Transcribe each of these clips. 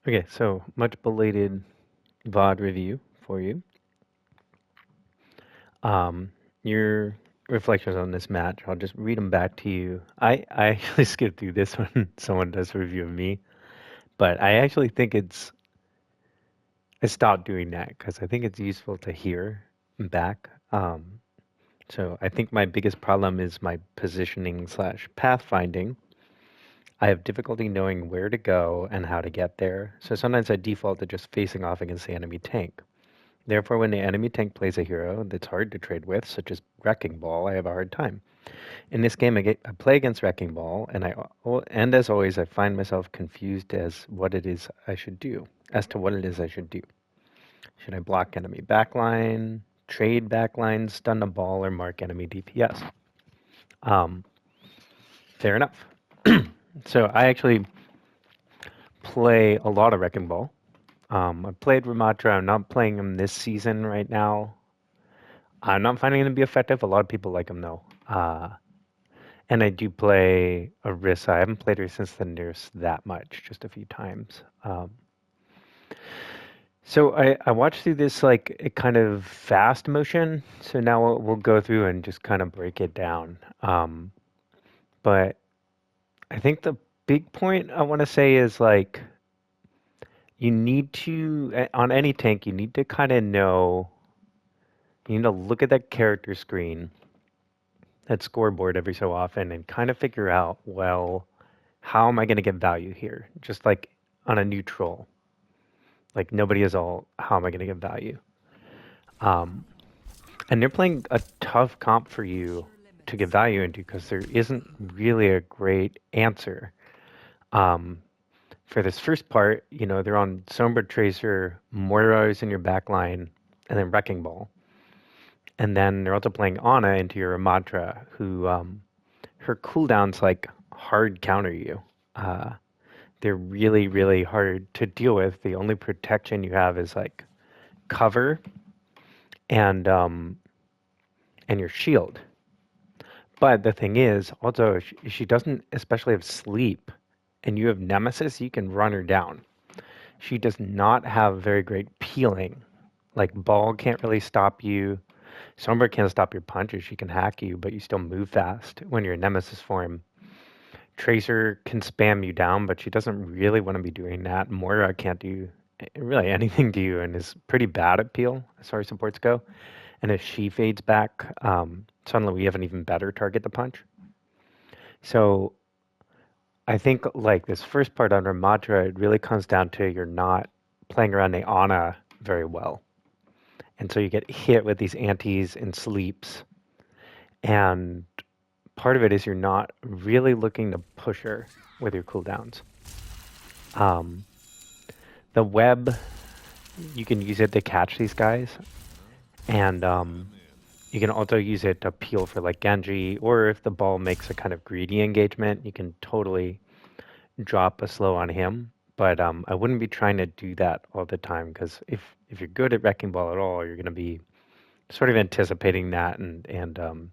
Okay, so much belated VOD review for you. Your reflections on this match, I'll just read them back to you. I actually skipped through this when someone does a review of me, but I actually think I stopped doing that because I think it's useful to hear back. So I think my biggest problem is my positioning slash pathfinding. I have difficulty knowing where to go and how to get there, so sometimes I default to just facing off against the enemy tank. Therefore, when the enemy tank plays a hero that's hard to trade with, such as Wrecking Ball, I have a hard time. In this game, I play against Wrecking Ball, and as always, I find myself confused as to what it is I should do. Should I block enemy backline, trade backline, stun a ball, or mark enemy DPS? Um, Fair enough. So I actually play a lot of Wrecking Ball. I played Ramattra. I'm not playing him this season right now. I'm not finding him to be effective. A lot of people like him though. And I do play Orisa. I haven't played her since the nurse that much, just a few times. So I watched through this like a kind of fast motion. So now we'll go through and just kind of break it down. But I think the big point I want to say is like you need to on any tank you need to kind of know you need to look at that character screen, that scoreboard every so often and kind of figure out, well, how am I going to get value here? Just like on a neutral, like nobody is all, how am I going to get value? Um, and they're playing a tough comp for you to get value into because there isn't really a great answer. Um, for this first part, they're on Sombra Tracer, Moira is in your back line, and then Wrecking Ball. And then they're also playing Ana into your Ramattra, who her cooldowns like hard counter you. Uh, they're really, really hard to deal with. The only protection you have is like cover and your shield. But the thing is, also she doesn't especially have sleep, and you have Nemesis, you can run her down. She does not have very great peeling. Like Ball can't really stop you. Sombra can't stop your punches. She can hack you, but you still move fast when you're in Nemesis form. Tracer can spam you down, but she doesn't really want to be doing that. Moira can't do really anything to you and is pretty bad at peel as far as supports go. And if she fades back, suddenly we have an even better target to punch. So I think like this first part under Madra, it really comes down to you're not playing around the Ana very well. And so you get hit with these antis and sleeps. And part of it is you're not really looking to push her with your cooldowns. Um, the web, you can use it to catch these guys. And you can also use it to peel for like Genji, or if the ball makes a kind of greedy engagement, you can totally drop a slow on him. But I wouldn't be trying to do that all the time because if you're good at Wrecking Ball at all, you're going to be sort of anticipating that, and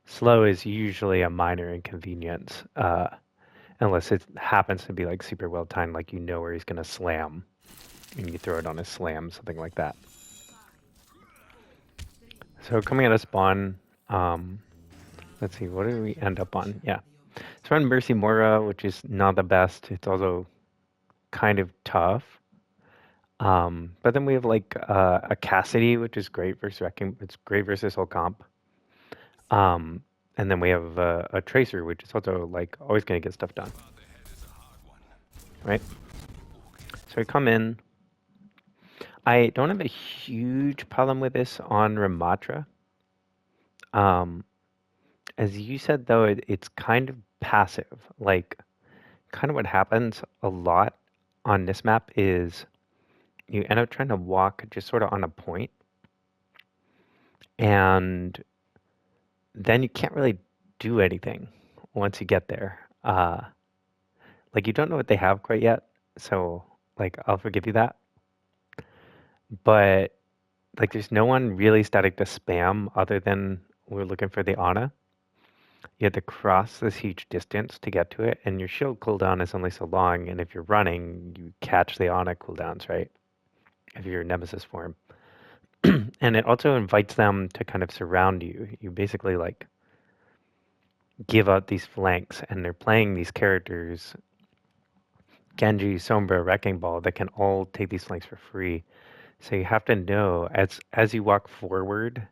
slow is usually a minor inconvenience, unless it happens to be like super well timed, like you know where he's going to slam, and you throw it on a slam, something like that. So coming out of spawn, let's see, what did we end up on? Yeah. So we're on Mercy Mora, which is not the best. It's also kind of tough. But then we have like a Cassidy, which is great versus Wrecking. It's great versus whole comp. And then we have a Tracer, which is also like always going to get stuff done. Right? So we come in. I don't have a huge problem with this on Ramattra. As you said, though, it's kind of passive. Like, kind of what happens a lot on this map is you end up trying to walk just sort of on a point, and then you can't really do anything once you get there. Like, you don't know what they have quite yet, so, like, I'll forgive you that. But, like, there's no one really starting to spam other than we're looking for the Ana. You have to cross this huge distance to get to it, and your shield cooldown is only so long, and if you're running, you catch the Ana cooldowns, right? If you're Nemesis form. And it also invites them to kind of surround you. You basically like give out these flanks, and they're playing these characters, Genji, Sombra, Wrecking Ball, that can all take these flanks for free. So you have to know as you walk forward,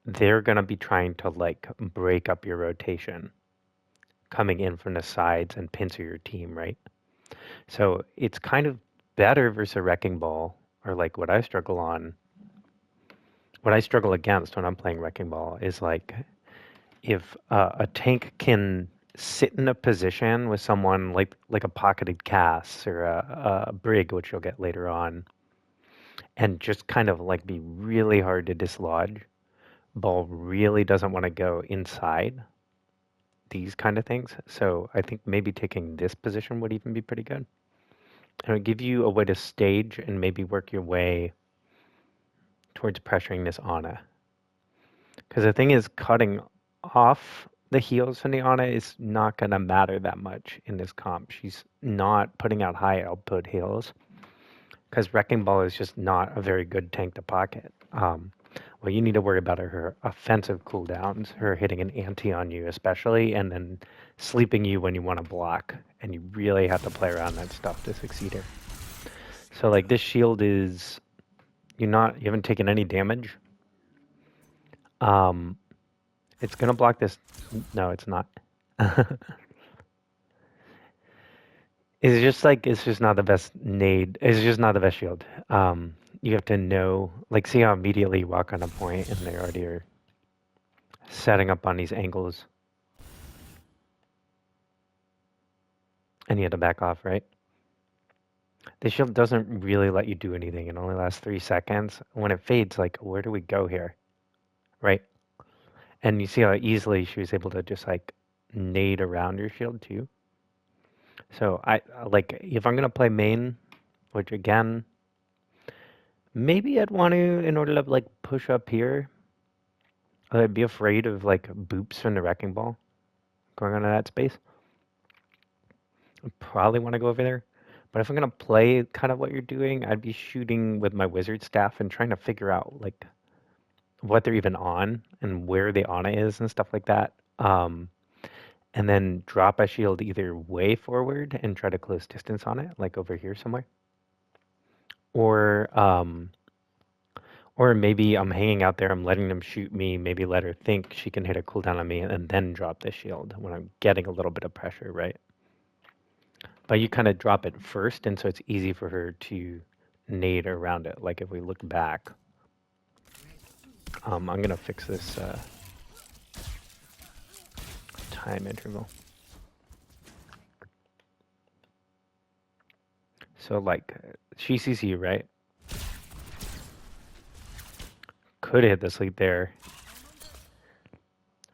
they're gonna be trying to like break up your rotation, coming in from the sides and pincer your team, right? So it's kind of better versus a Wrecking Ball, or like what I struggle on. What I struggle against when I'm playing Wrecking Ball is like if a tank can sit in a position with someone like a pocketed Cass or a Brig, which you'll get later on, and just kind of like be really hard to dislodge. Ball really doesn't want to go inside these kind of things. So I think maybe taking this position would even be pretty good. And it would give you a way to stage and maybe work your way towards pressuring this Ana. Because the thing is, cutting off the heals from the Ana is not going to matter that much in this comp. She's not putting out high output heals because Wrecking Ball is just not a very good tank to pocket. What you need to worry about are her offensive cooldowns, her hitting an anti on you especially, and then sleeping you when you want to block. And you really have to play around that stuff to succeed here. So like this shield is, you haven't taken any damage. It's gonna block this. No, it's not. It's just not the best nade. It's just not the best shield. You have to know, like, see how immediately you walk on a point and they already are setting up on these angles, and you have to back off, right? The shield doesn't really let you do anything. It only lasts 3 seconds. When it fades, like, where do we go here, right? And you see how easily she was able to just like nade around your shield too. So I like if I'm gonna play main, which again, maybe I'd want to in order to like push up here. I'd be afraid of like boops from the Wrecking Ball going onto that space. I'd probably want to go over there. But if I'm gonna play kind of what you're doing, I'd be shooting with my wizard staff and trying to figure out like what they're even on and where the Ana is and stuff like that. And then drop a shield either way forward and try to close distance on it, like over here somewhere. Or maybe I'm hanging out there, I'm letting them shoot me, maybe let her think she can hit a cooldown on me and then drop the shield when I'm getting a little bit of pressure, right? But you kind of drop it first, and so it's easy for her to nade around it. Like if we look back, I'm going to fix this time interval. So like, she sees you, right? Could hit the sleep there.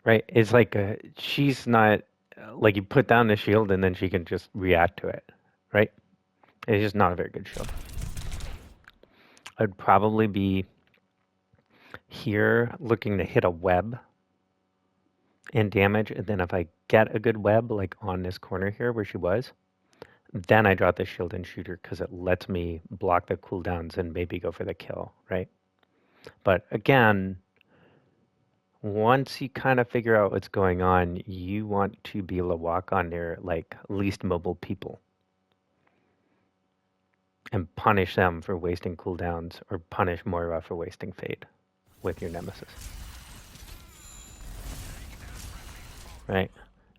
Right? It's like she's not, like you put down the shield and then she can just react to it. Right? It's just not a very good shield. I'd probably be here looking to hit a web and damage. And then if I get a good web, like on this corner here where she was, then I drop the shield and shoot her because it lets me block the cooldowns and maybe go for the kill, right? But again, once you kind of figure out what's going on, you want to be able to walk on their like least mobile people and punish them for wasting cooldowns or punish Moira for wasting fade with your nemesis. Right?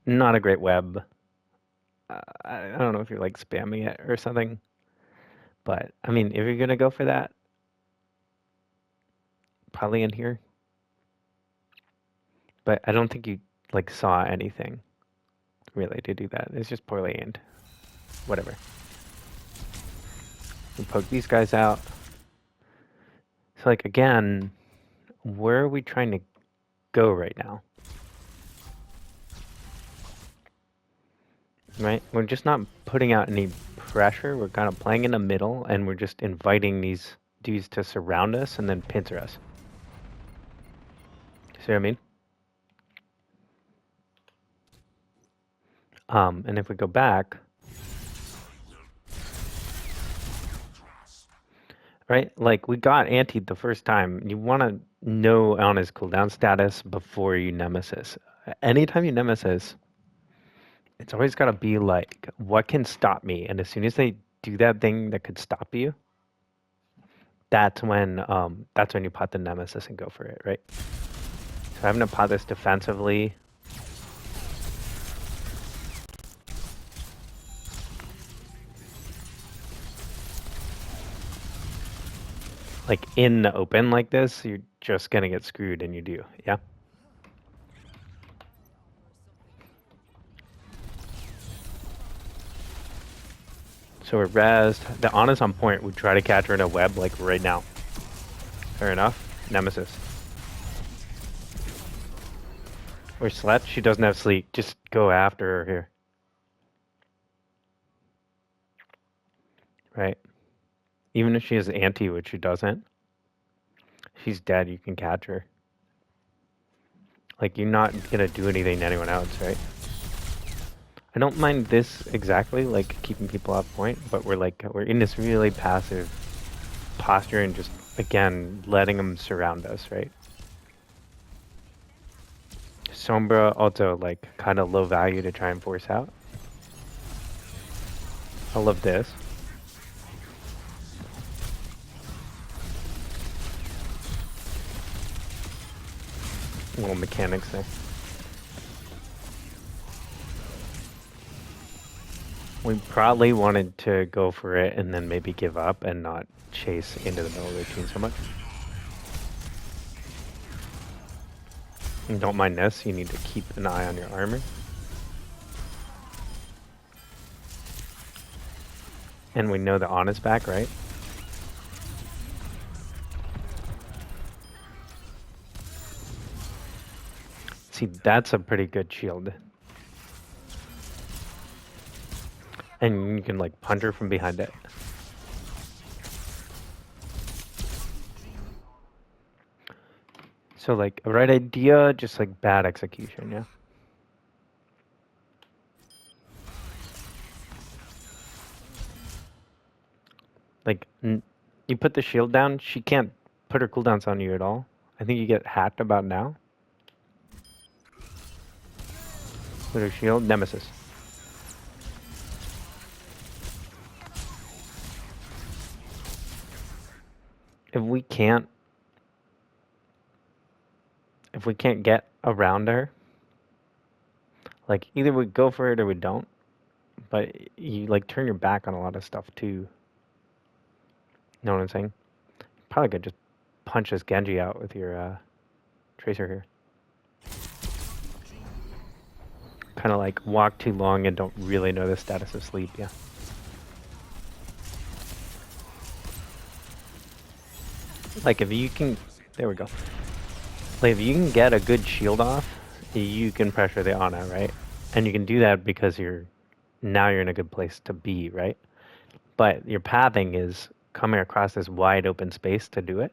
Not a great web. I don't know if you're like spamming it or something, but I mean, if you're gonna go for that, probably in here. But I don't think you like saw anything really to do that. It's just poorly aimed. Whatever. We poke these guys out. So like again, where are we trying to go right now? Right? We're just not putting out any pressure. We're kind of playing in the middle and we're just inviting these dudes to surround us and then pincer us. See what I mean? And if we go back, right, like we got antied the first time. You want to know on his cooldown status before you nemesis. Anytime you nemesis, it's always got to be like, what can stop me? And as soon as they do that thing that could stop you, that's when you pot the nemesis and go for it, right? So I'm gonna pot this defensively. Like in the open like this, you're just gonna get screwed, and you do, yeah. So we're rezzed. The Ana's on point. We try to catch her in a web like right now. Fair enough. Nemesis. Or Slet. She doesn't have sleep. Just go after her here. Right. Even if she has anti, which she doesn't, she's dead. You can catch her. Like, you're not gonna do anything to anyone else, right? I don't mind this exactly, like keeping people off point, but we're in this really passive posture and just, again, letting them surround us, right? Sombra also like kind of low value to try and force out. I love this. Little mechanics there. We probably wanted to go for it and then maybe give up and not chase into the middle of the routine so much. And don't mind this, you need to keep an eye on your armor. And we know the Ana's back, right? See, that's a pretty good shield. And you can like punch her from behind it. So like a right idea, just like bad execution, yeah? Like, you put the shield down, she can't put her cooldowns on you at all. I think you get hacked about now. Put her shield, nemesis. If we can't get around her, like either we go for it or we don't. But you like turn your back on a lot of stuff too. You know what I'm saying? Probably could just punch this Genji out with your tracer here. Kind of like walk too long and don't really know the status of sleep, yeah. Like if you can, there we go. Like if you can get a good shield off, you can pressure the Ana, right? And you can do that because now you're in a good place to be, right? But your pathing is coming across this wide open space to do it.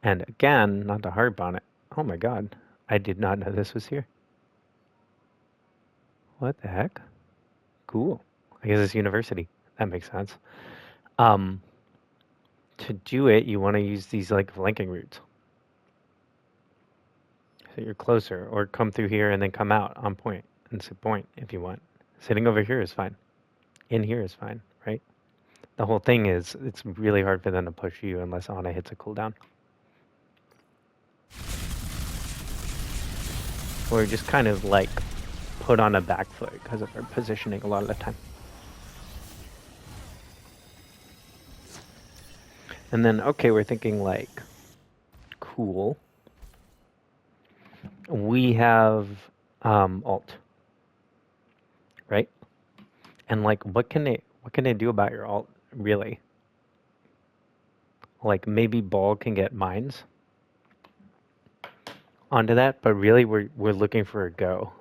And again, not to harp on it. Oh my god, I did not know this was here. What the heck? Cool. I guess it's university. That makes sense. To do it, you want to use these like flanking routes. So you're closer, or come through here and then come out on point and sit point if you want. Sitting over here is fine. In here is fine, right? The whole thing is it's really hard for them to push you unless Ana hits a cooldown. Or just kind of like put on a back foot because of our positioning a lot of the time. And then, okay, we're thinking like, cool. We have alt, right? And like, what can they do about your alt, really? Like maybe Ball can get mines onto that, but really we're looking for a go.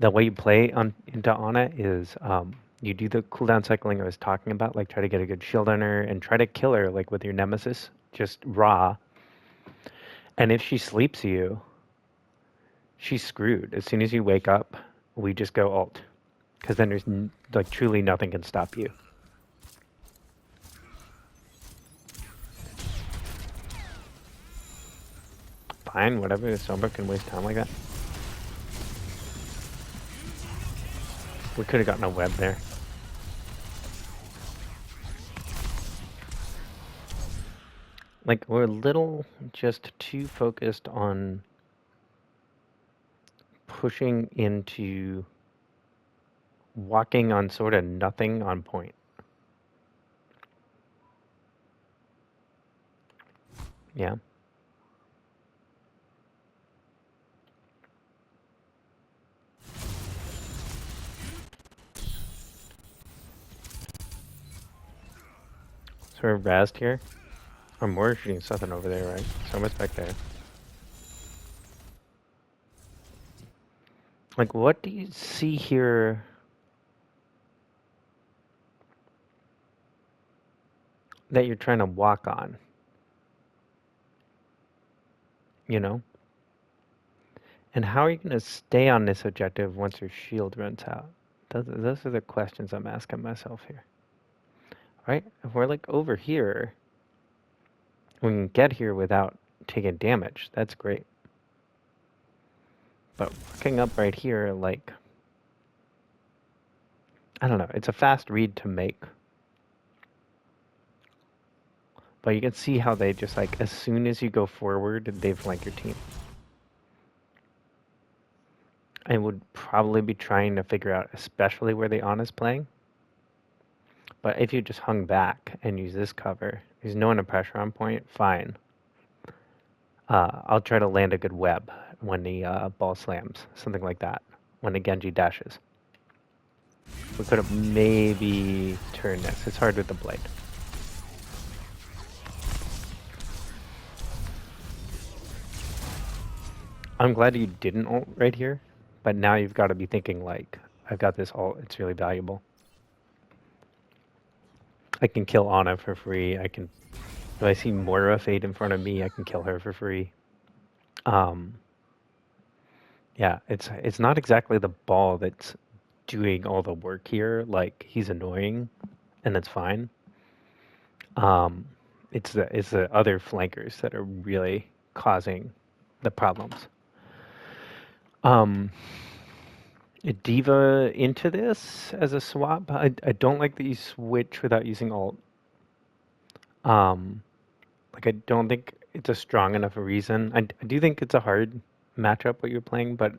The way you play into Ana is you do the cooldown cycling I was talking about, like try to get a good shield on her and try to kill her like with your nemesis, just raw. And if she sleeps you, she's screwed. As soon as you wake up, we just go alt. Because then there's like truly nothing can stop you. Fine, whatever. The Sombra can waste time like that. We could have gotten a web there. Like, we're a little just too focused on pushing into walking on sort of nothing on point. Yeah. So we're razzed here. Or more shooting something over there, right? So much back there. Like, what do you see here that you're trying to walk on? You know? And how are you going to stay on this objective once your shield runs out? Those are the questions I'm asking myself here. Right? If we're like over here, we can get here without taking damage. That's great. But walking up right here, like, I don't know. It's a fast read to make. But you can see how they just like, as soon as you go forward, they flank your team. I would probably be trying to figure out especially where the Ana's playing. But if you just hung back and use this cover, there's no one to pressure on point, fine. I'll try to land a good web when the ball slams, something like that, when the Genji dashes. We could have maybe turned this. It's hard with the blade. I'm glad you didn't ult right here, but now you've got to be thinking like, I've got this ult, it's really valuable. I can kill Ana for free. If I see Moira fade in front of me, I can kill her for free. Yeah, it's not exactly the ball that's doing all the work here. Like, he's annoying, and that's fine. It's the other flankers that are really causing the problems. Diva into this as a swap. I don't like that you switch without using ult. Like, I don't think it's a strong enough reason. I do think it's a hard matchup what you're playing, but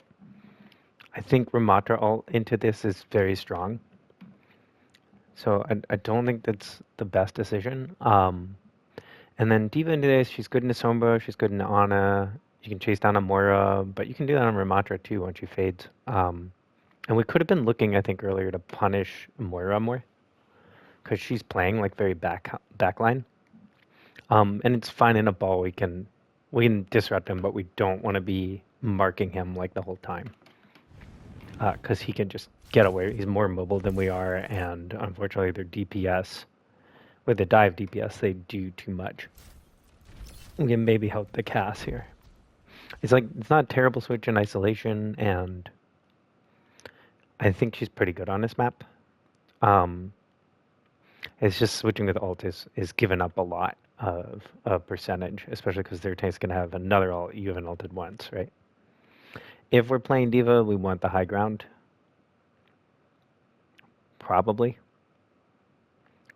I think Ramattra ult into this is very strong. So I don't think that's the best decision. And then Diva into this, she's good into Sombra, she's good into Ana. You can chase down a Moira, but you can do that on Ramattra too once she fades. And we could have been looking, I think, earlier to punish Moira more, because she's playing like very backline. And it's fine in a ball. We can disrupt him, but we don't want to be marking him like the whole time, because he can just get away. He's more mobile than we are, and unfortunately, their DPS, with the dive DPS, they do too much. We can maybe help the Cass here. It's not a terrible switch in isolation, and I think she's pretty good on this map. It's just switching with ult is giving up a lot of percentage, especially because their tank's gonna have another ult. You haven't ulted once, right? If we're playing Diva, we want the high ground. Probably.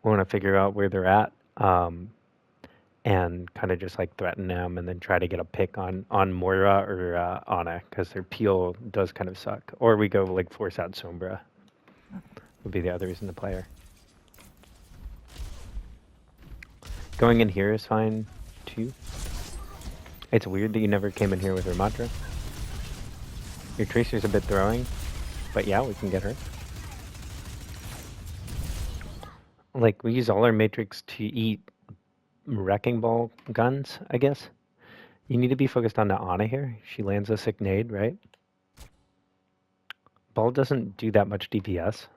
We want to figure out where they're at, and kind of just like threaten them, and then try to get a pick on Moira or Ana, because their peel does kind of suck. Or we go like force out Sombra. Would be the other reason to play her. Going in here is fine too. It's weird that you never came in here with Ramattra. Your Tracer's a bit throwing, but yeah, we can get her. Like, we use all our Matrix to eat Wrecking Ball guns, I guess. You need to be focused on the Ana here. She lands a sick nade, right? Ball doesn't do that much DPS.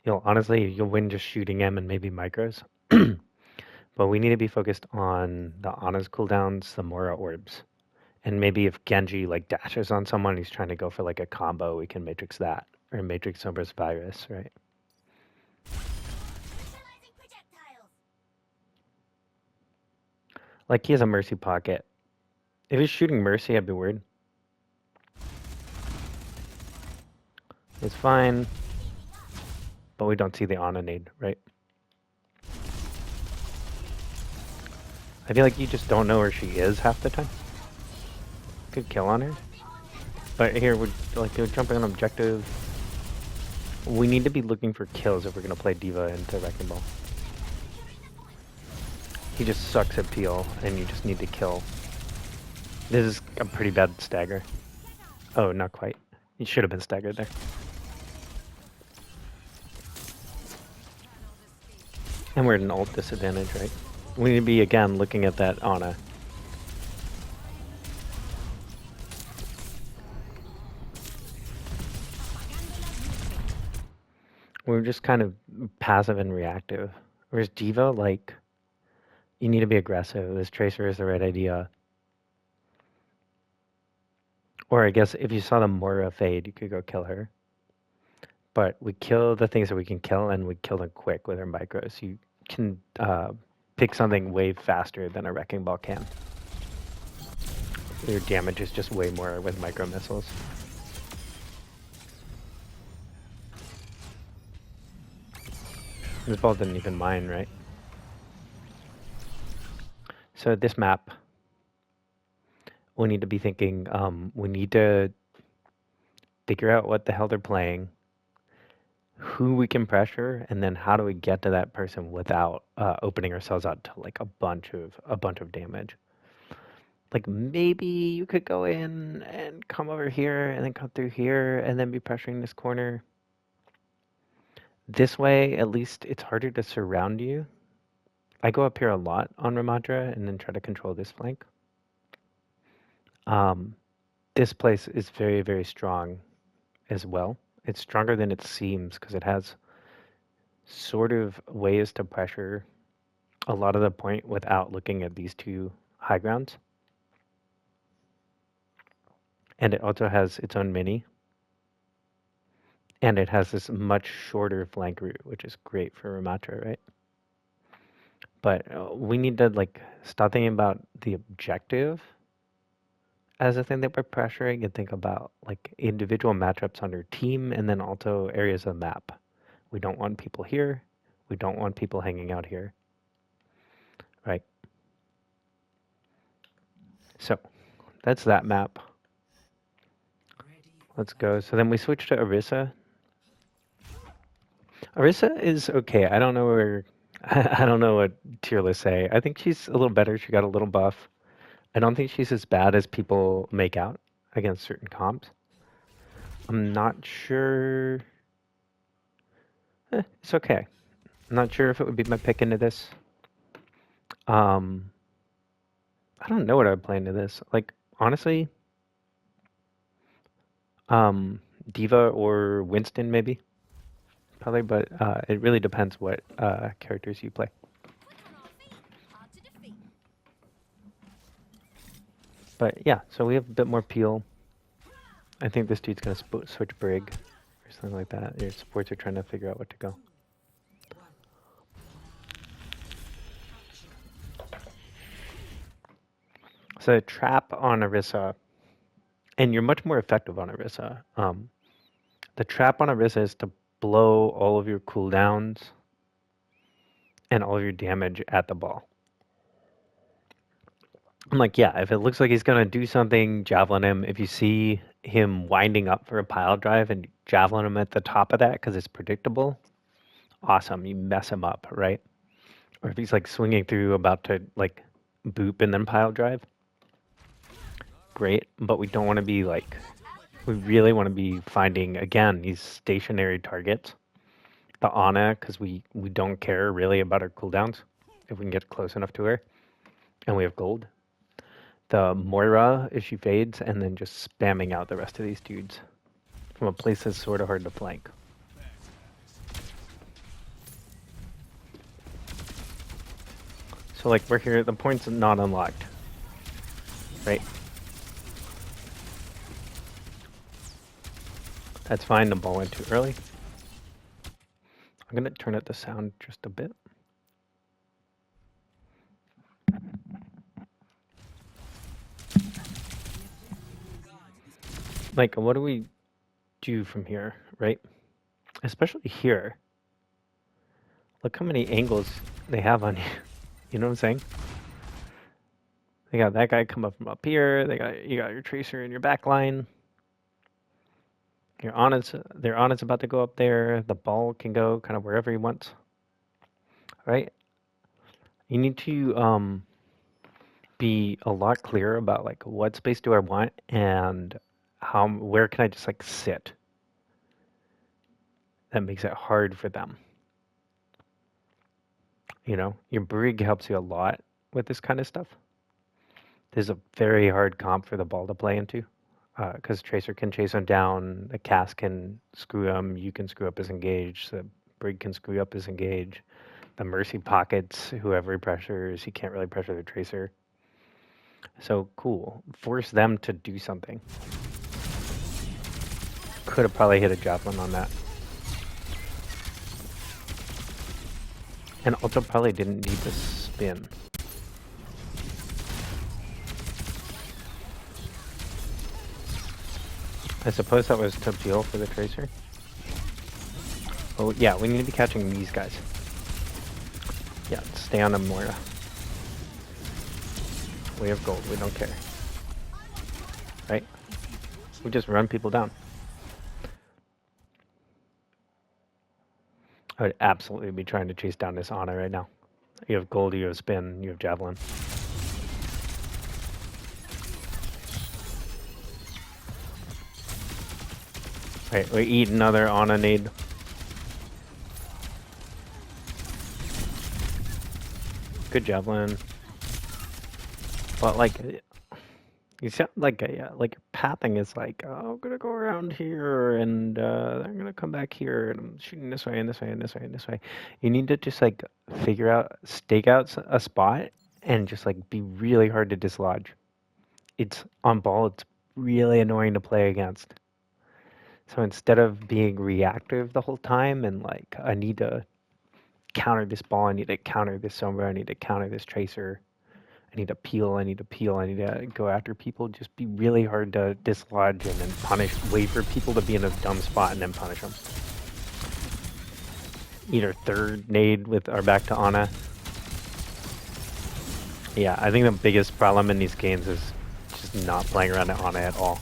Honestly, you'll win just shooting him and maybe micros. But we need to be focused on the Ana's cooldowns, the Moira orbs, And maybe if Genji like dashes on someone, he's trying to go for like a combo, we can Matrix that. Or Matrix Sober's Virus, right? Like he has a Mercy pocket. If he's shooting Mercy, I'd be worried. It's fine. But we don't see the Ana nade, right? I feel like you just don't know where she is half the time. Good kill on her. But here, we're jumping on objective. We need to be looking for kills if we're going to play D.Va into Wrecking Ball. He just sucks at peel, and you just need to kill. This is a pretty bad stagger. Oh, not quite. He should have been staggered there. And we're at an ult disadvantage, right? We need to be, again, looking at that Ana. We're just kind of passive and reactive. Whereas D.Va, like, you need to be aggressive. This Tracer is the right idea. Or I guess if you saw the Moira fade, you could go kill her. But we kill the things that we can kill, and we kill them quick with our micros. You can pick something way faster than a Wrecking Ball can. Your damage is just way more with micro missiles. This ball didn't even mine, right? So this map, we need to be thinking, we need to figure out what the hell they're playing, who we can pressure, and then how do we get to that person without opening ourselves out to like a bunch of damage. Like maybe you could go in and come over here and then come through here and then be pressuring this corner. This way, at least it's harder to surround you. I go up here a lot on Ramattra and then try to control this flank. This place is very, very strong as well. It's stronger than it seems because it has sort of ways to pressure a lot of the point without looking at these two high grounds. And it also has its own mini. And it has this much shorter flank route, which is great for Ramattra, right? But we need to like stop thinking about the objective as a thing that we're pressuring and think about like individual matchups on your team and then also areas of the map. We don't want people here. We don't want people hanging out here. Right? So that's that map. Let's go. So then we switch to Orisa. Orisa is okay. I don't know where I don't know what tier list say. I think she's a little better. She got a little buff. I don't think she's as bad as people make out against certain comps. I'm not sure. It's okay. I'm not sure if it would be my pick into this. I don't know what I would play into this. Like, honestly, D.Va or Winston maybe. Probably, but it really depends what characters you play. But yeah, so we have a bit more peel. I think this dude's gonna switch Brig or something like that. Your supports are trying to figure out what to go. So trap on Orisa, and you're much more effective on Orisa. The trap on Orisa is to blow all of your cooldowns and all of your damage at the ball. I'm like, yeah, if it looks like he's going to do something, javelin him. If you see him winding up for a pile drive and javelin him at the top of that because it's predictable, awesome. You mess him up, right? Or if he's like swinging through about to like boop and then pile drive, great. But we don't want to be like, we really want to be finding, again, these stationary targets. The Ana, because we don't care really about her cooldowns if we can get close enough to her. And we have gold. The Moira, if she fades, and then just spamming out the rest of these dudes from a place that's sort of hard to flank. So like we're here, the point's not unlocked, right? That's fine. The ball went too early. I'm gonna turn up the sound just a bit. Like, what do we do from here, right? Especially here. Look how many angles they have on you. You know what I'm saying? They got that guy come up from up here. You got your tracer in your back line. Your Ana's their Ana's about to go up there. The ball can go kind of wherever he wants. Right? You need to be a lot clearer about like what space do I want and where can I just like sit. That makes it hard for them. You know, your brig helps you a lot with this kind of stuff. There's a very hard comp for the ball to play into because Tracer can chase him down, the cast can screw him, you can screw up his engage, the brig can screw up his engage, the Mercy pockets whoever he pressures, he can't really pressure the Tracer. So cool. Force them to do something. Could have probably hit a javelin on that. And also probably didn't need to spin. I suppose that was to peel for the Tracer. Oh yeah, we need to be catching these guys. Yeah, stay on them, Moira. We have gold, we don't care. Right? We just run people down. I would absolutely be trying to chase down this Ana right now. You have gold, you have spin, you have javelin. Right, we eat another Ana nade. Good javelin. But like, you sound like like your pathing is like, oh, I'm gonna go around here and I'm gonna come back here and I'm shooting this way and this way and this way and this way. You need to just like figure out, stake out a spot and just like be really hard to dislodge. It's on ball. It's really annoying to play against. So instead of being reactive the whole time and like, I need to counter this ball, I need to counter this Sombra, I need to counter this Tracer, I need to peel, I need to peel, I need to go after people, just be really hard to dislodge and then punish, wait for people to be in a dumb spot and then punish them. Eat our third nade with our back to Ana. Yeah, I think the biggest problem in these games is just not playing around at Ana at all.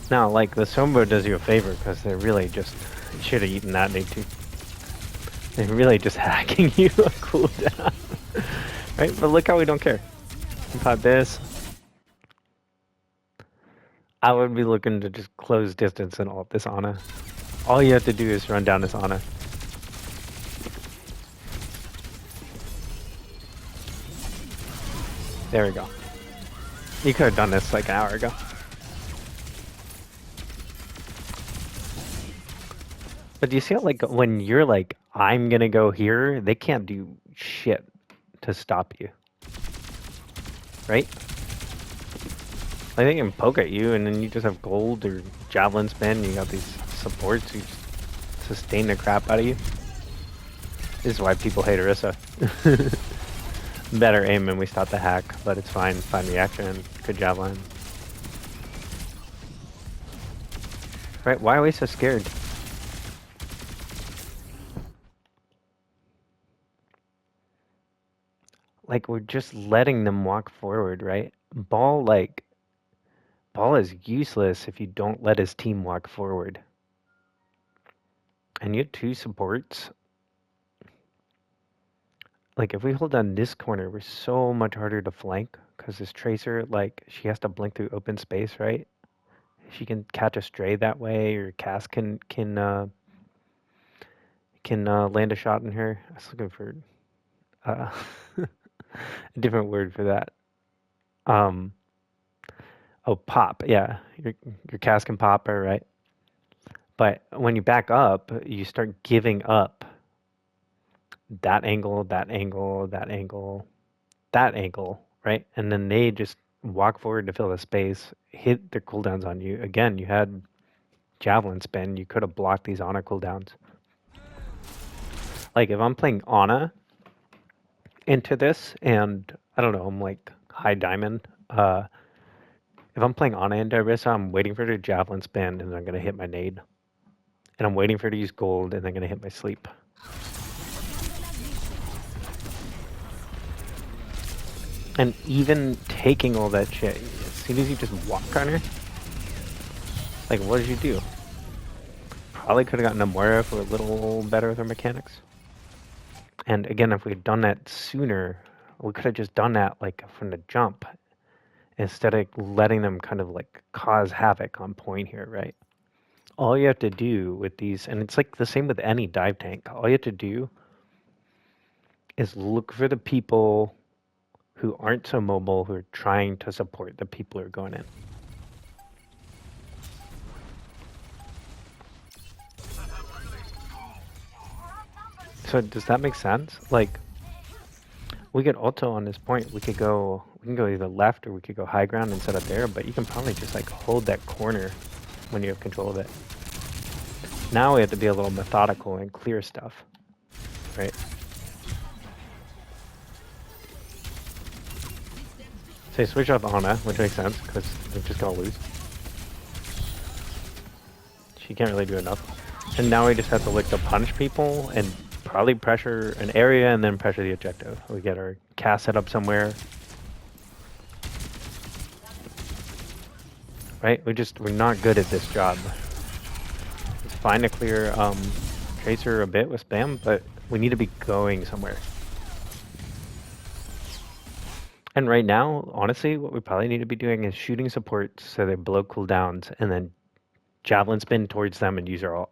Now, like, the Sombra does you a favor because they're really just, you should have eaten that nade too. They're really just hacking you a cooldown. Right? But look how we don't care. Pop this. I would be looking to just close distance and ult this Ana. All you have to do is run down this Ana. There we go. You could have done this like an hour ago. But do you see how, like, when you're like, I'm gonna go here, they can't do shit to stop you. Right? Like, they can poke at you, and then you just have gold or javelin spin, you got these supports who just sustain the crap out of you. This is why people hate Orisa. Better aim and we stop the hack, but it's fine. Fine reaction. Good javelin. Right, why are we so scared? Like, we're just letting them walk forward, right? Ball is useless if you don't let his team walk forward. And you have two supports. Like, if we hold on this corner, we're so much harder to flank because this Tracer, like, she has to blink through open space, right? She can catch a stray that way, or Cass can land a shot in her. I was looking for a different word for that. Oh, pop. Yeah, your Cass can pop her, right? But when you back up, you start giving up that angle, that angle, that angle, that angle, right? And then they just walk forward to fill the space, hit the cooldowns on you. Again, you had javelin spin. You could have blocked these Ana cooldowns. Like if I'm playing Ana into this, and I don't know, I'm like high diamond. If I'm playing Ana into Orisa, I'm waiting for her to javelin spin, and then I'm gonna hit my nade. And I'm waiting for her to use gold, and then gonna hit my sleep. And even taking all that shit, as soon as you just walk on her, like what did you do? Probably could have gotten a Moira for a little better with her mechanics. And again, if we had done that sooner, we could have just done that like from the jump, instead of letting them kind of like cause havoc on point here, right? All you have to do with these, and it's like the same with any dive tank, all you have to do is look for the people who aren't so mobile, who are trying to support the people who are going in. So does that make sense? Like, we could also on this point, we can go either left or we could go high ground and set up there, but you can probably just like hold that corner when you have control of it. Now we have to be a little methodical and clear stuff, right? So you switch off Ana, which makes sense, because they're just gonna lose. She can't really do enough. And now we just have to look to punish people and probably pressure an area and then pressure the objective. We get our cast set up somewhere. Right? We're not good at this job. It's fine to clear Tracer a bit with spam, but we need to be going somewhere. And right now, honestly, what we probably need to be doing is shooting supports so they blow cooldowns, and then javelin spin towards them and use our ult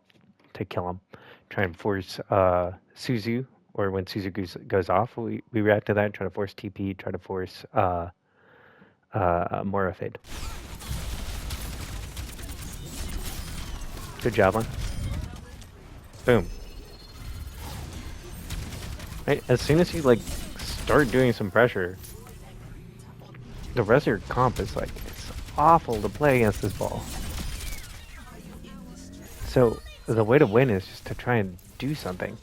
to kill them. Try and force Suzu, or when Suzu goes off, we react to that. Try to force TP. Try to force Moira fade. Good javelin. Boom. Right, as soon as you like start doing some pressure, the rest of your comp is like, it's awful to play against this ball. So the way to win is just to try and do something.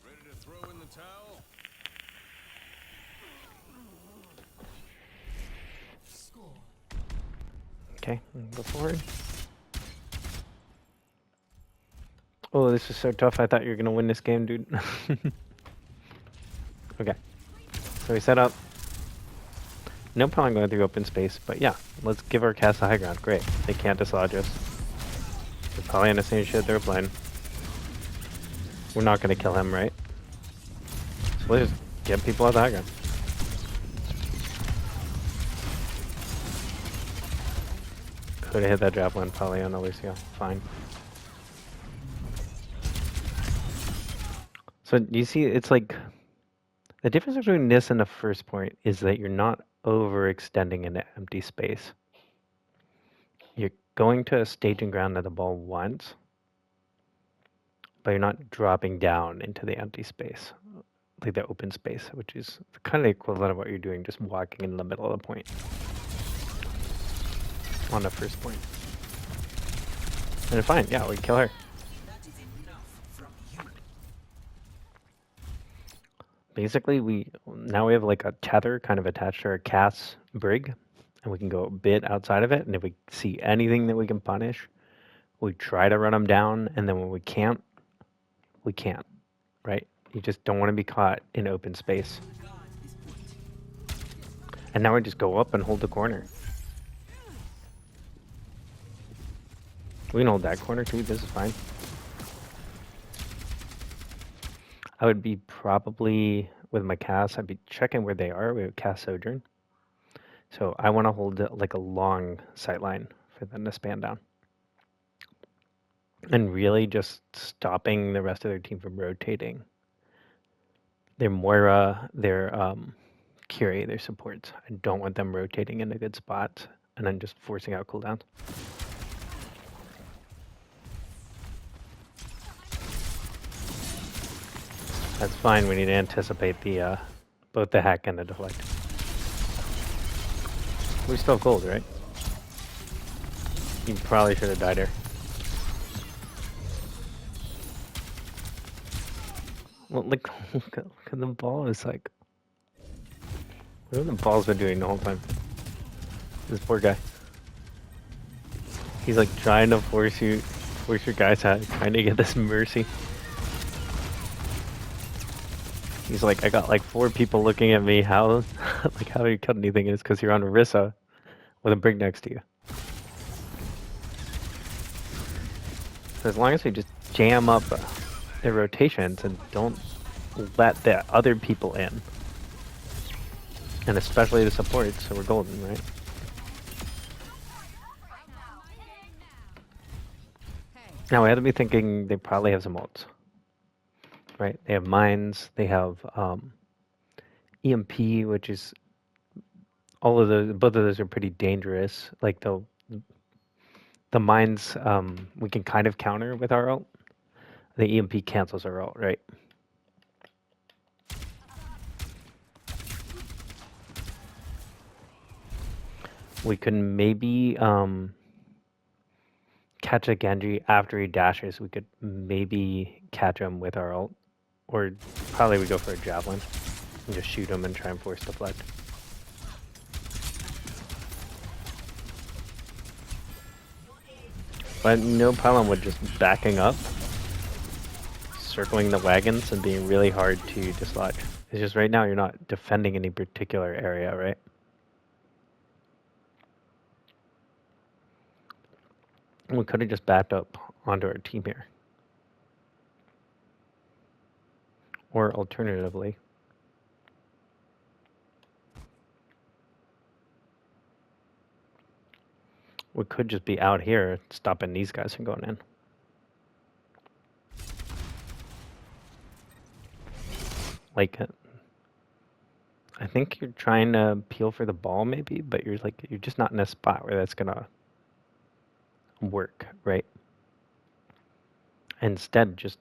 Ready to throw in the towel? Okay, go forward. Oh, this is so tough. I thought you were gonna win this game, dude. Okay, so we set up. No problem going through open space, but yeah, let's give our cast a high ground. Great. They can't dislodge us. They're probably on the same shit they're playing. We're not gonna kill him, right? So let's just get people out the high ground. Could have hit that javelin probably on Alicia. Fine. So you see, it's like the difference between this and the first point is that you're not overextending into empty space. You're going to a staging ground of the ball once, but you're not dropping down into the empty space, like the open space, which is kind of the equivalent of what you're doing, just walking in the middle of the point on the first point. And fine, yeah, we kill her. Basically, we have like a tether kind of attached to our cast brig, and we can go a bit outside of it, and if we see anything that we can punish, we try to run them down, and then when we can't, right? You just don't want to be caught in open space. And now we just go up and hold the corner. We can hold that corner too, this is fine. I would be probably, with my cast, I'd be checking where they are. We have cast Sojourn. So I want to hold it like a long sight line for them to span down. And really just stopping the rest of their team from rotating. Their Moira, their Curie, their supports. I don't want them rotating into good spots and then just forcing out cooldowns. That's fine. We need to anticipate the both the hack and the deflect. We still have gold, right? You probably should have died here. Well, look at the ball. Is like, what have the ball's been doing the whole time? This poor guy. He's like trying to force your guys out, trying to get this mercy. He's like, I got like 4 people looking at me. How, like, how you cut anything? It's because you're on Orisa with a brig next to you. So as long as we just jam up the rotations and don't let the other people in, and especially the supports, so we're golden, right? Now we have to be thinking they probably have some ults, right? They have mines, they have EMP, which is all of those. Both of those are pretty dangerous. Like the mines, we can kind of counter with our ult. The EMP cancels our ult, right? We can maybe catch a Genji after he dashes. We could maybe catch him with our ult. Or probably we go for a javelin and just shoot him and try and force deflect. But no problem with just backing up, circling the wagons, and being really hard to dislodge. It's just right now you're not defending any particular area, right? We could have just backed up onto our team here. Or alternatively, we could just be out here stopping these guys from going in. Like, I think you're trying to peel for the ball maybe, but you're just not in a spot where that's gonna work, right? Instead, just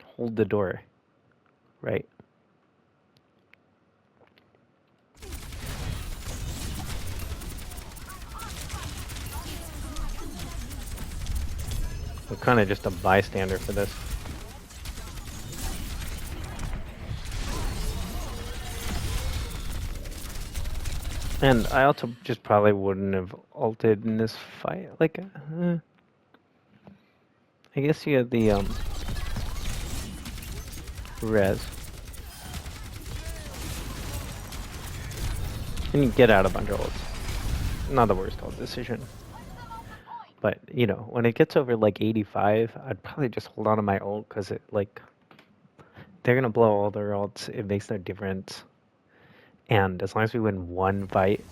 hold the door, right? We're kind of just a bystander for this. And I also just probably wouldn't have ulted in this fight. Like, I guess you have the res. And you get out a bunch of ults. Not the worst ult decision. But, you know, when it gets over like 85, I'd probably just hold on to my ult because it, like, they're going to blow all their ults. It makes no difference. And as long as we win one fight,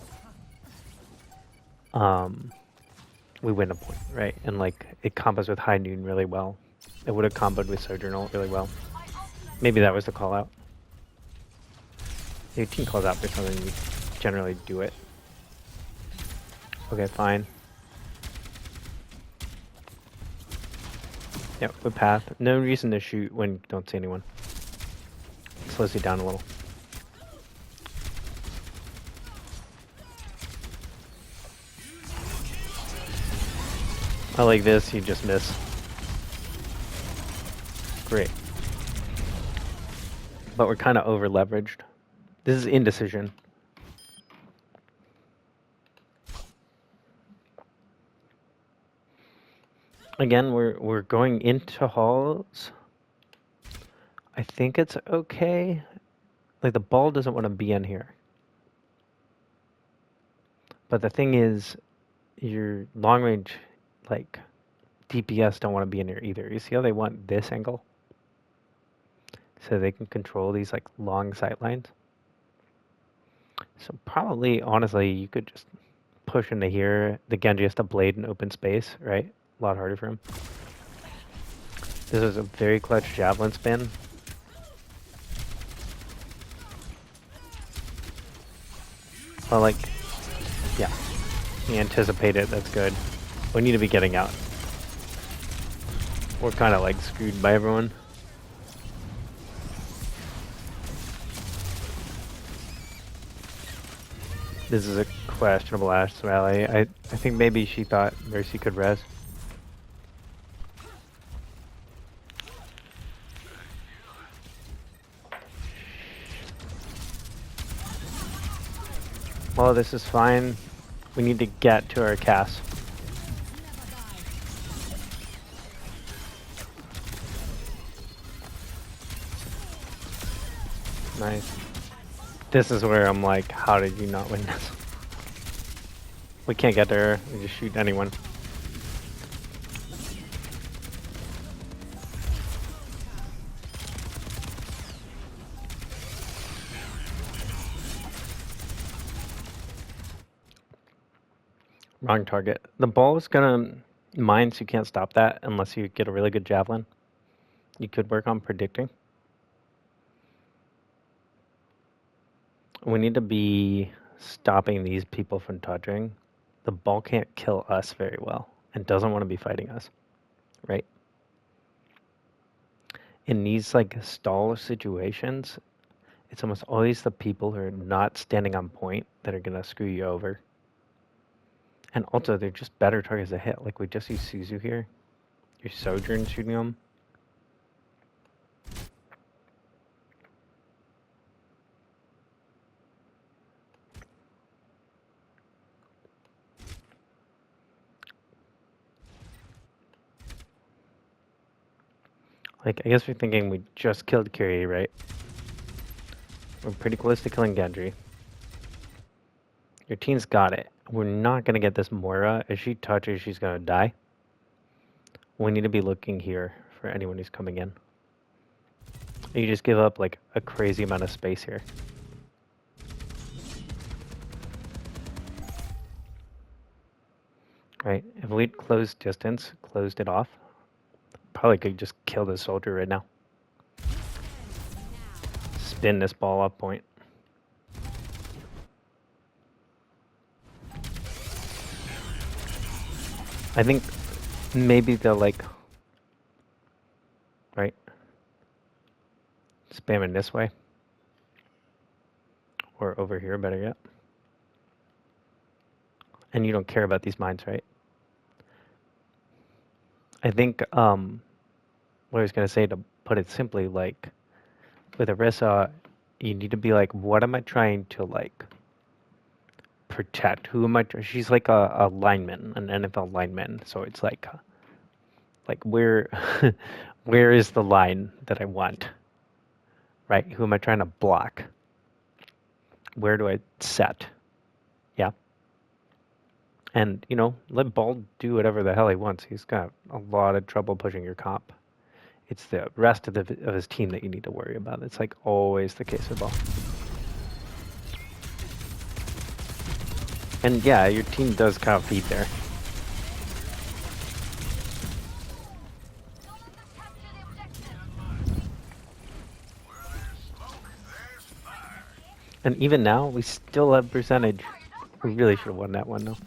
we win a point, right? And, like, it combos with High Noon really well. It would have comboed with Sojourn ult really well. Maybe that was the call out. The 18 calls out for something, you generally do it. Okay, fine. Yep, good path. No reason to shoot when you don't see anyone. Slows you down a little. I like this, you just miss. Great. But we're kind of over leveraged. This is indecision. Again, we're going into halls. I think it's okay. Like, the ball doesn't want to be in here. But the thing is, your long range, like, DPS don't want to be in here either. You see how they want this angle? So they can control these, like, long sight lines. So probably, honestly, you could just push into here. The Genji has to blade in open space, right? A lot harder for him. This is a very clutch javelin spin. Well, like, yeah. You anticipate it, that's good. We need to be getting out. We're kind of like screwed by everyone. This is a questionable Ashe rally. I think maybe she thought Mercy could res. Well, this is fine. We need to get to our cast. Nice. This is where I'm like, how did you not win this? We can't get to her. We just shoot anyone. Wrong target. The ball is gonna mine, so you can't stop that unless you get a really good javelin. You could work on predicting. We need to be stopping these people from touching. The ball can't kill us very well and doesn't want to be fighting us, right? In these like stall situations, it's almost always the people who are not standing on point that are gonna screw you over. And also, they're just better targets to hit. Like we just use Suzu here. Your Sojourn shooting them. Like, I guess we're thinking we just killed Kyrie, right? We're pretty close to killing Gendry. Your team's got it. We're not going to get this Moira. If she touches, she's going to die. We need to be looking here for anyone who's coming in. You just give up, like, a crazy amount of space here. Right? If we'd closed distance, closed it off, probably could just kill this soldier right now. Spin this ball up point. I think maybe they'll like, right? Spam it this way. Or over here, better yet. And you don't care about these mines, right? I think what I was going to say, to put it simply, like, with Orisa, you need to be like, what am I trying to, like, protect? Who am I? She's like a lineman, an NFL lineman. So it's like where, where is the line that I want? Right? Who am I trying to block? Where do I set? Yeah. And, you know, let Ball do whatever the hell he wants. He's got a lot of trouble pushing your comp. It's the rest of his team that you need to worry about. It's like always the case with Ball. And yeah, your team does kind of feed there. And even now, we still have percentage. We really should have won that one, though.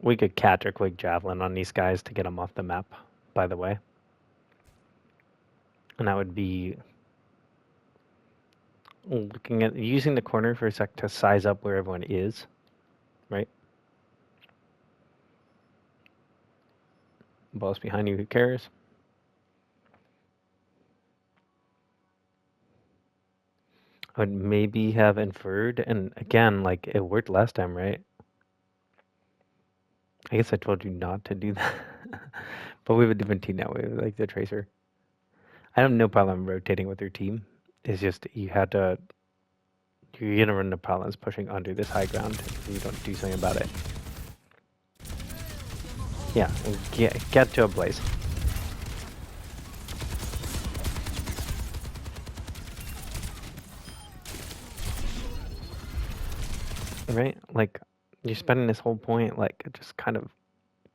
We could catch a quick javelin on these guys to get them off the map, by the way. And that would be looking at using the corner for a sec to size up where everyone is, right? Ball's behind you, who cares? I would maybe have inferred, and again, like, it worked last time, right? I guess I told you not to do that. But we have a different team now. We have, like, the Tracer. I have no problem rotating with your team. It's just you had to. You're gonna run into problems pushing under this high ground if you don't do something about it. Yeah, and get to a place. Right? Like, you're spending this whole point, like, just kind of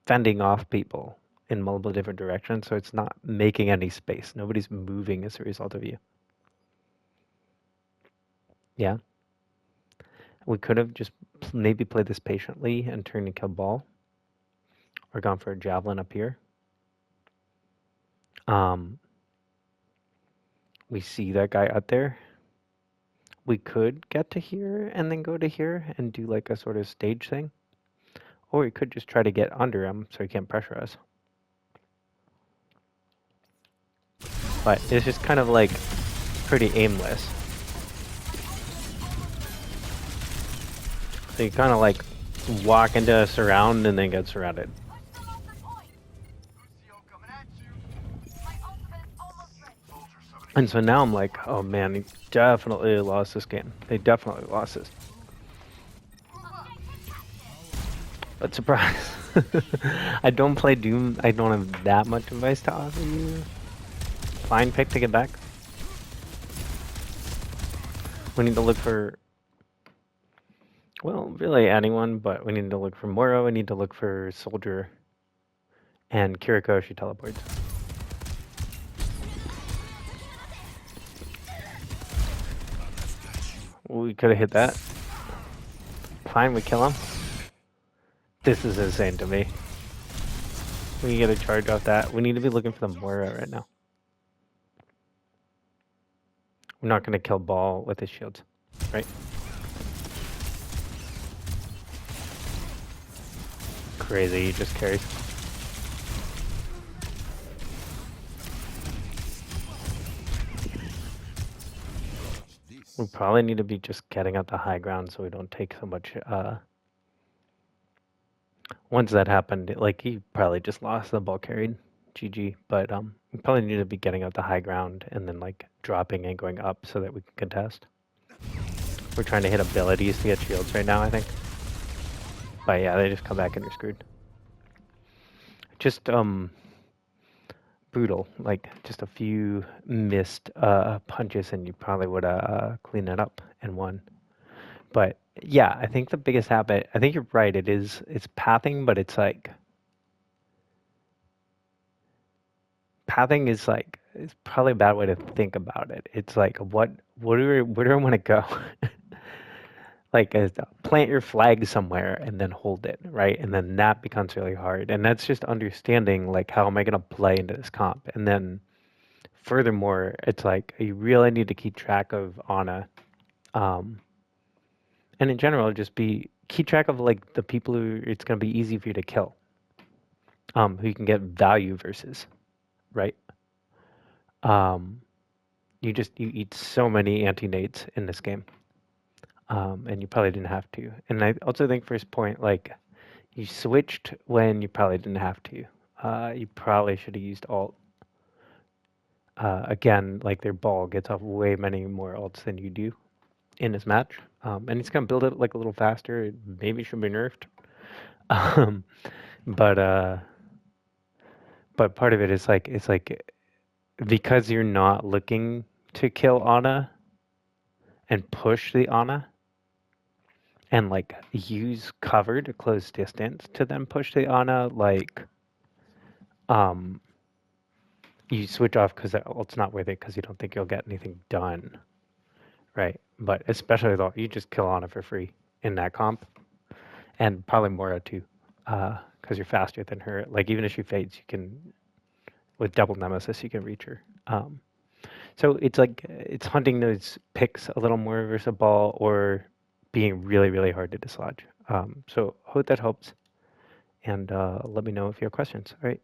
fending off people in multiple different directions, so it's not making any space. Nobody's moving as a result of you. Yeah. We could have just maybe played this patiently and turned and kill ball. We're going for a javelin up here. Um, we see that guy out there. We could get to here and then go to here and do like a sort of stage thing. Or we could just try to get under him so he can't pressure us. But it's just kind of like pretty aimless. So you kind of like walk into a surround and then get surrounded. And so now I'm like, oh man, he definitely lost this game. They definitely lost this. But surprise. I don't play Doom. I don't have that much advice to offer you. Fine pick to get back. We need to look for, well, really anyone, but we need to look for Moro. We need to look for Soldier. And Kiriko, she teleports. We could have hit that. Fine, we kill him. This is insane to me. We get a charge off that. We need to be looking for the Moira right now. We're not going to kill Ball with his shields, right? Crazy, he just carries. We probably need to be just getting up the high ground so we don't take so much. Once that happened, like he probably just lost the ball carried. GG. But we probably need to be getting up the high ground and then like dropping and going up so that we can contest. We're trying to hit abilities to get shields right now, I think. But yeah, they just come back and you're screwed. Just brutal. Like just a few missed punches and you probably would have cleaned it up and won. But yeah, I think the biggest habit, I think you're right, it's pathing, but it's like pathing is like it's probably a bad way to think about it. It's like where do I want to go? Like plant your flag somewhere and then hold it, right? And then that becomes really hard. And that's just understanding like how am I going to play into this comp? And then furthermore, it's like you really need to keep track of Ana. And in general, just keep track of like the people who it's going to be easy for you to kill. Who you can get value versus, right? You eat so many anti-nates in this game. And you probably didn't have to. And I also think first point, like, you switched when you probably didn't have to. You probably should have used alt. Again, like their ball gets off way many more alts than you do in this match. And it's gonna build it like a little faster. It maybe should be nerfed. Um, but part of it is like it's like because you're not looking to kill Ana and push the Ana and like use cover to close distance to then push the Ana, like you switch off because it's not worth it because you don't think you'll get anything done, right? But especially though, you just kill Ana for free in that comp, and probably Mora too, because you're faster than her. Like even if she fades, you can with double nemesis you can reach her. So it's like it's hunting those picks a little more versus a ball or being really, really hard to dislodge. So hope that helps. And let me know if you have questions. All right.